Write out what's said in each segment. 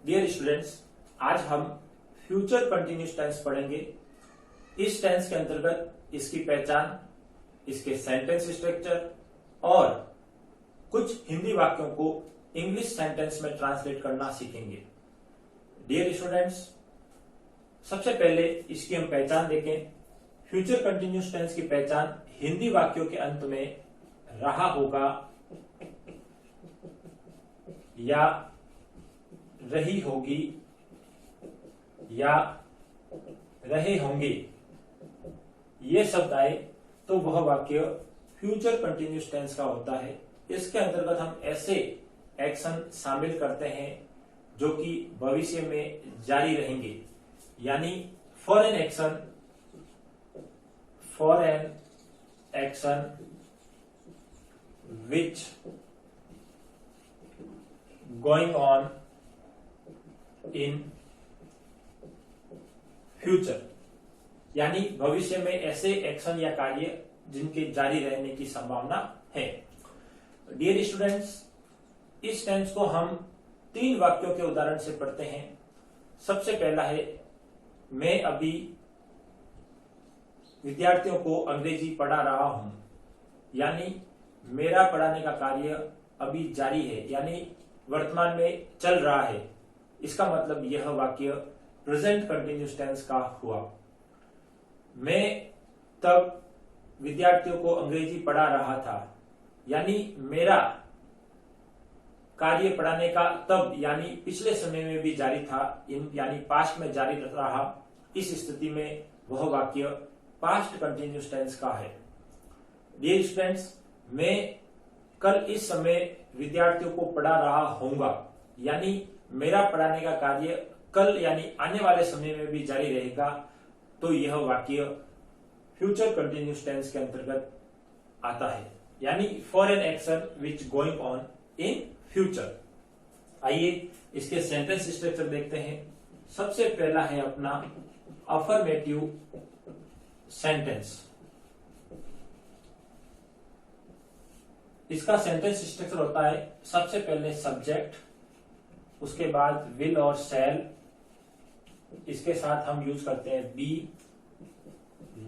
Dear students, आज हम future continuous tense पढ़ेंगे। इस टेंस के अंतर्गत इसकी पहचान, इसके सेंटेंस स्ट्रक्चर और कुछ हिंदी वाक्यों को इंग्लिश सेंटेंस में ट्रांसलेट करना सीखेंगे। डियर स्टूडेंट्स, सबसे पहले इसकी हम पहचान देखें। फ्यूचर कंटिन्यूस टेंस की पहचान हिंदी वाक्यों के अंत में रहा होगा या रही होगी या रहे होंगे, ये शब्द आए तो वह वाक्य फ्यूचर कंटिन्यूस टेंस का होता है। इसके अंतर्गत हम ऐसे एक्शन शामिल करते हैं जो कि भविष्य में जारी रहेंगे, यानी for an action which going on in future, यानी भविष्य में ऐसे एक्शन या कार्य जिनके जारी रहने की संभावना है। डियर स्टूडेंट्स, इस टेंस को हम 3 वाक्यों के उदाहरण से पढ़ते हैं। सबसे पहला है, मैं अभी विद्यार्थियों को अंग्रेजी पढ़ा रहा हूं, यानी मेरा पढ़ाने का कार्य अभी जारी है, यानी वर्तमान में चल रहा है। इसका मतलब यह वाक्य प्रेजेंट कंटिन्यूस टेंस का हुआ। मैं तब विद्यार्थियों को अंग्रेजी पढ़ा रहा था, यानी मेरा कार्य पढ़ाने का तब यानी पिछले समय में भी जारी था, यानी पास्ट में जारी रहा। इस स्थिति में वह वाक्य पास्ट कंटिन्यूस टेंस का है। डियर स्टूडेंट्स, मैं कल इस समय विद्यार्थियों को पढ़ा रहा होऊंगा, यानी मेरा पढ़ाने का कार्य कल यानी आने वाले समय में भी जारी रहेगा। तो यह वाक्य फ्यूचर कंटिन्यूस टेंस के अंतर्गत आता है, यानी for an action which going on in future. आइए इसके सेंटेंस स्ट्रक्चर देखते हैं। सबसे पहला है अपना अफर्मेटिव सेंटेंस। इसका सेंटेंस स्ट्रक्चर होता है, सबसे पहले सब्जेक्ट, उसके बाद विल और शैल, इसके साथ हम यूज करते हैं बी,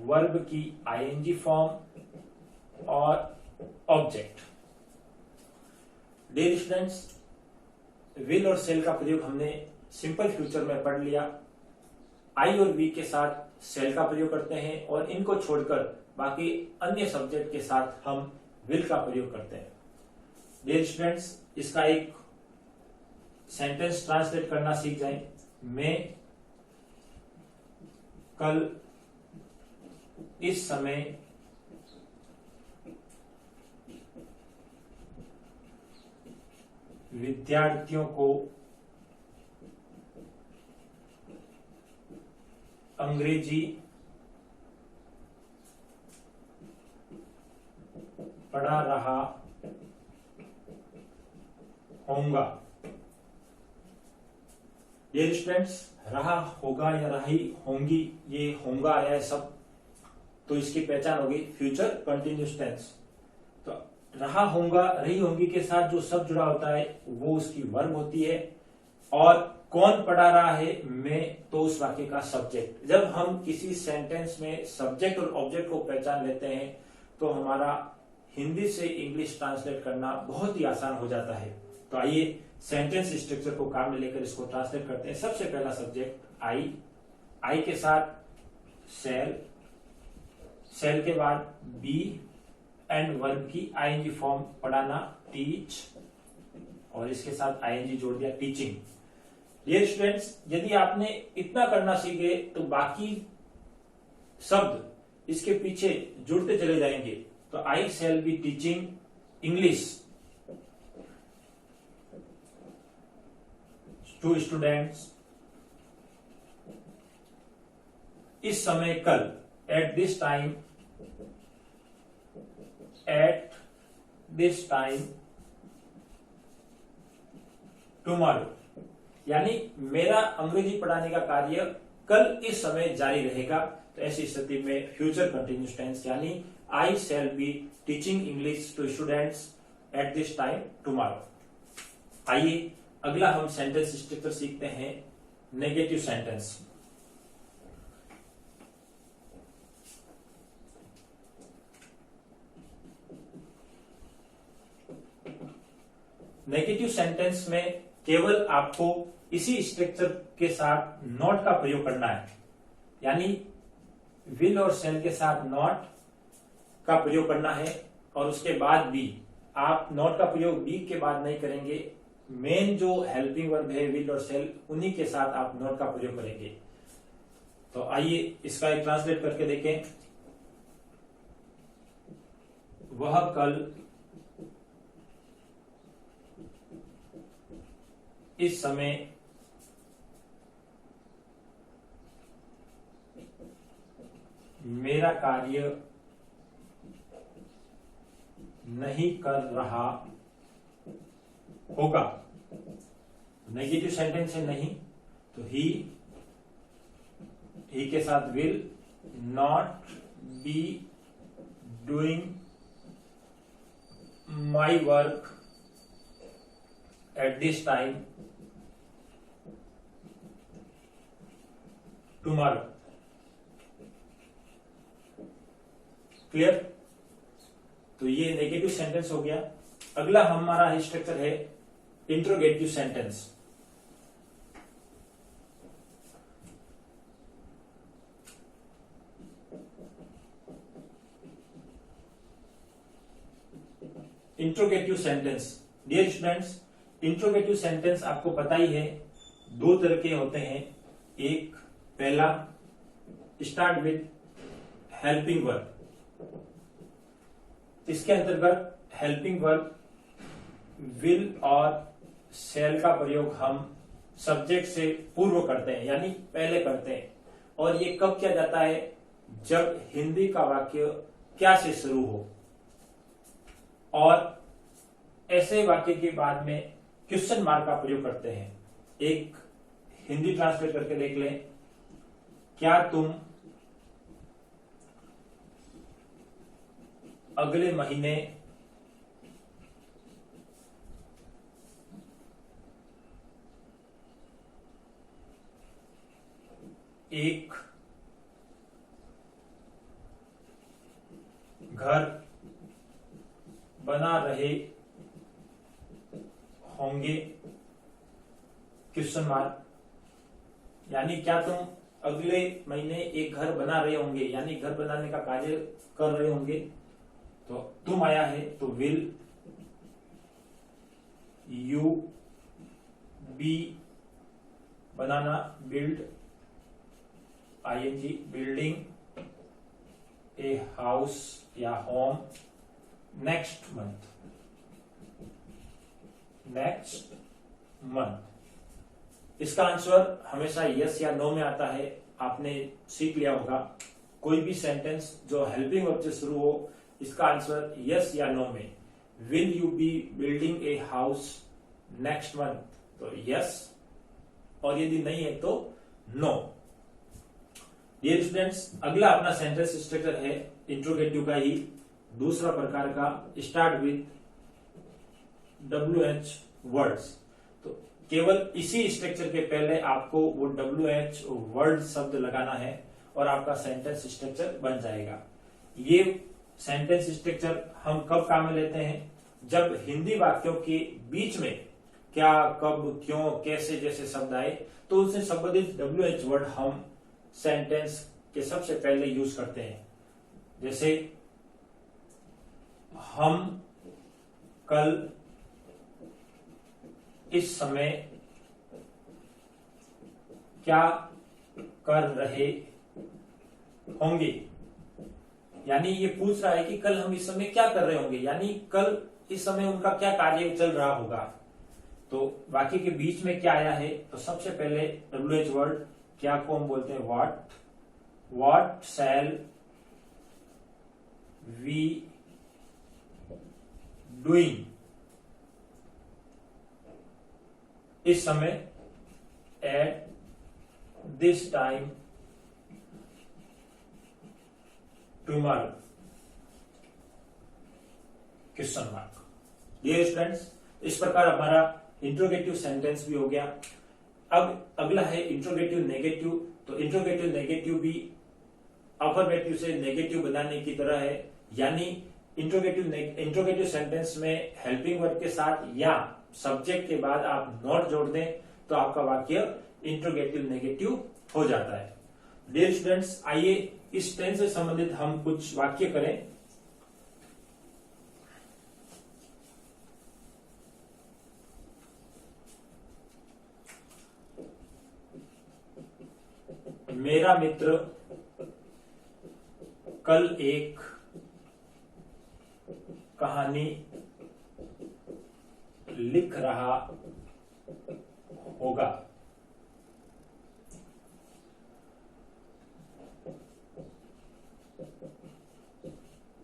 वर्ब की आईएनजी फॉर्म और ऑब्जेक्ट। डियर स्टूडेंट्स, विल और सेल का प्रयोग हमने सिंपल फ्यूचर में पढ़ लिया। आई और बी के साथ सेल का प्रयोग करते हैं और इनको छोड़कर बाकी अन्य सब्जेक्ट के साथ हम विल का प्रयोग करते हैं। डियर स्टूडेंट्स, इसका एक सेंटेंस ट्रांसलेट करना सीख जाएं। मैं कल इस समय विद्यार्थियों को अंग्रेजी पढ़ा रहा होऊंगा। डियर स्टूडेंट्स, रहा होगा या रही होंगी, ये होगा आया सब, तो इसकी पहचान होगी फ्यूचर कंटिन्यूस टेंस। तो रहा होगा रही होंगी के साथ जो सब जुड़ा होता है वो उसकी वर्ब होती है, और कौन पढ़ा रहा है, मैं, तो उस वाक्य का सब्जेक्ट। जब हम किसी सेंटेंस में सब्जेक्ट और ऑब्जेक्ट को पहचान लेते हैं तो हमारा हिंदी से इंग्लिश ट्रांसलेट करना बहुत ही आसान हो जाता है। तो आइए सेंटेंस स्ट्रक्चर को काम में लेकर इसको ट्रांसलेट करते हैं। सबसे पहला सब्जेक्ट आई, आई के साथ सेल, सेल के बाद बी एंड वर्ब की आईएनजी फॉर्म पढ़ाना, टीच, और इसके साथ आईएनजी जोड़ दिया, टीचिंग। डियर स्टूडेंट्स, यदि आपने इतना करना सीखे तो बाकी शब्द इसके पीछे जुड़ते चले जाएंगे। तो I shall be teaching English to students इस समय कल, एट दिस टाइम टुमारो, यानी मेरा अंग्रेजी पढ़ाने का कार्य कल इस समय जारी रहेगा। तो ऐसी स्थिति में फ्यूचर कंटिन्यूस टेंस यानी I shall be teaching English to students at this time tomorrow. आइए अगला हम सेंटेंस स्ट्रक्चर सीखते हैं नेगेटिव सेंटेंस। नेगेटिव सेंटेंस में केवल आपको इसी स्ट्रक्चर के साथ नॉट का प्रयोग करना है, यानी विल और शैल के साथ नॉट का प्रयोग करना है, और उसके बाद बी। आप नॉट का प्रयोग बी के बाद नहीं करेंगे, मेन जो हेल्पिंग वर्ब है विल और शैल, उन्हीं के साथ आप नॉट का प्रयोग करेंगे। तो आइए इसका एक ट्रांसलेट करके देखें। वह कल इस समय मेरा कार्य नहीं कर रहा होगा। नेगेटिव सेंटेंस है नहीं, तो ही के साथ will not be doing my work at this time tomorrow. Clear? तो ये नेगेटिव सेंटेंस हो गया। अगला हमारा स्ट्रक्चर है interrogative sentence. Interrogative sentence, dear students, interrogative sentence आपको पता ही है, दो तरह के होते हैं। एक पहला स्टार्ट विद हेल्पिंग वर्ब। इसके अंतर्गत हेल्पिंग वर्ब विल और शैल का प्रयोग हम सब्जेक्ट से पूर्व करते हैं, यानी पहले करते हैं। और ये कब किया जाता है? जब हिंदी का वाक्य क्या से शुरू हो, और ऐसे वाक्य के बाद में क्वेश्चन मार्क का प्रयोग करते हैं। एक हिंदी ट्रांसलेट करके देख लें। क्या तुम अगले महीने एक घर बना रहे होंगे? Question mark. यानी क्या तुम अगले महीने एक घर बना रहे होंगे, यानी घर बनाने का कार्य कर रहे होंगे। तो तुम आया है, तो विल यू बी बनाना build I N G building a house या होम नेक्स्ट मंथ। इसका आंसर हमेशा यस या नो में आता है। आपने सीख लिया होगा, कोई भी सेंटेंस जो हेल्पिंग वर्ब से शुरू हो, इसका आंसर यस या नो में। Will you be building a house next month, तो यस, और यदि नहीं है तो नो। डियर स्टूडेंट्स, अगला अपना सेंटेंस स्ट्रक्चर है इंट्रोगेटिव का ही दूसरा प्रकार का, स्टार्ट विथ WH वर्ड्स। तो केवल इसी स्ट्रक्चर के पहले आपको वो WH वर्ड शब्द लगाना है और आपका सेंटेंस स्ट्रक्चर बन जाएगा। ये सेंटेंस स्ट्रक्चर हम कब काम में लेते हैं? जब हिंदी वाक्यों के बीच में क्या, कब, क्यों, कैसे जैसे शब्द आए, तो उनसे संबंधित WH वर्ड हम सेंटेंस के सबसे पहले यूज करते हैं। जैसे हम कल इस समय क्या कर रहे होंगे? यानी ये पूछ रहा है कि कल हम इस समय क्या कर रहे होंगे, यानी कल इस समय उनका क्या कार्य चल रहा होगा। तो वाक्य के बीच में क्या आया है? तो सबसे पहले WH वर्ड क्या को हम बोलते हैं व्हाट शैल वी डूइंग इस समय at this time tomorrow? Question mark. Dear students, इस प्रकार हमारा इंट्रोगेटिव सेंटेंस भी हो गया। अब अगला है इंट्रोगेटिव नेगेटिव। तो इंट्रोगेटिव नेगेटिव भी अफर्मेटिव से नेगेटिव बनाने की तरह है, यानी इंट्रोगेटिव सेंटेंस में हेल्पिंग वर्ब के साथ या सब्जेक्ट के बाद आप नॉट जोड़ दें तो आपका वाक्य इंट्रोगेटिव नेगेटिव हो जाता है। डियर स्टूडेंट्स, आइए इस टेंस से संबंधित हम कुछ वाक्य करें। मेरा मित्र कल एक कहानी लिख रहा होगा।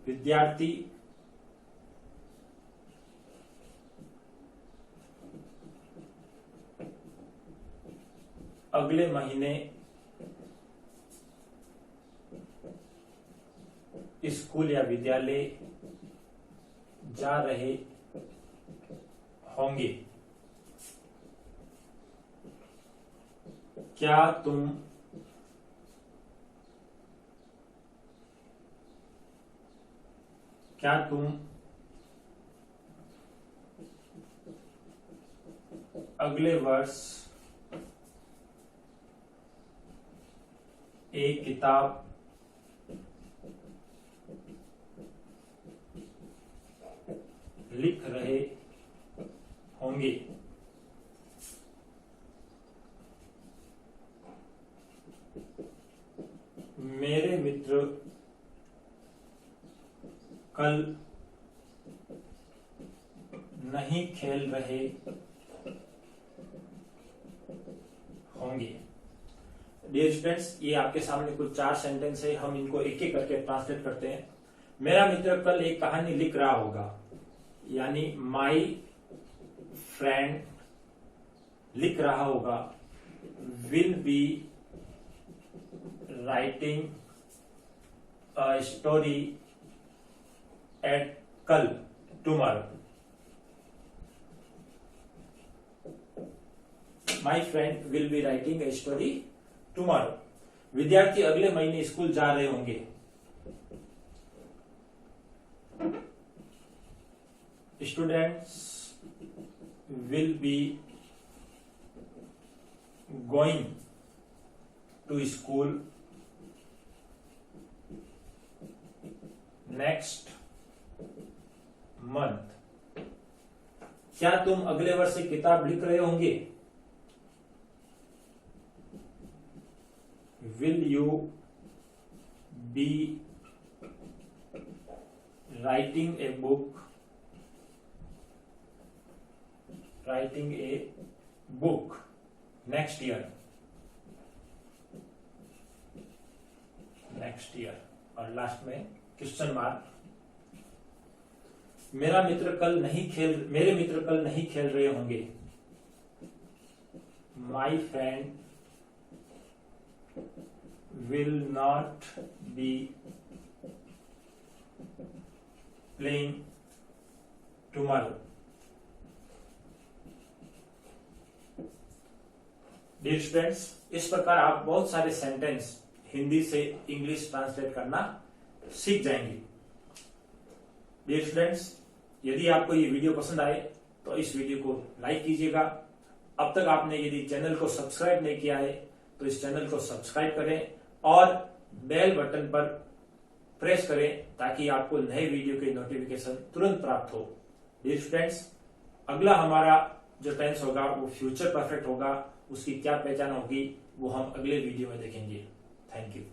विद्यार्थी अगले महीने स्कूल या विद्यालय जा रहे होंगे। क्या तुम अगले वर्ष एक किताब लिख रहे होंगे? मेरे मित्र कल नहीं खेल रहे होंगे। डियर स्टूडेंट्स, ये आपके सामने कुछ 4 सेंटेंस है, हम इनको एक एक करके ट्रांसलेट करते हैं। मेरा मित्र कल एक कहानी लिख रहा होगा, यानी माई फ्रेंड लिख रहा होगा, will be writing a story at कल tomorrow. My friend will be writing a story tomorrow. विद्यार्थी अगले महीने स्कूल जा रहे होंगे। Students will be going to school next month. क्या तुम अगले वर्ष एक किताब लिख रहे होंगे? Will you be writing a book next year? और लास्ट में क्वेश्चन मार्क। मेरे मित्र कल नहीं खेल रहे होंगे। My friend will not be playing tomorrow. Dear students, इस प्रकार आप बहुत सारे सेंटेंस हिंदी से इंग्लिश ट्रांसलेट करना सीख जाएंगे। डियर स्टूडेंट्स, यदि आपको ये वीडियो पसंद आए तो इस वीडियो को लाइक कीजिएगा। अब तक आपने यदि चैनल को सब्सक्राइब नहीं किया है तो इस चैनल को सब्सक्राइब करें और बेल बटन पर प्रेस करें ताकि आपको नए वीडियो के नोटिफिकेशन तुरंत प्राप्त हो। डियर स्टूडेंट्स, अगला हमारा जो टेंस होगा वो फ्यूचर परफेक्ट होगा। उसकी क्या पहचान होगी वो हम अगले वीडियो में देखेंगे। Thank you.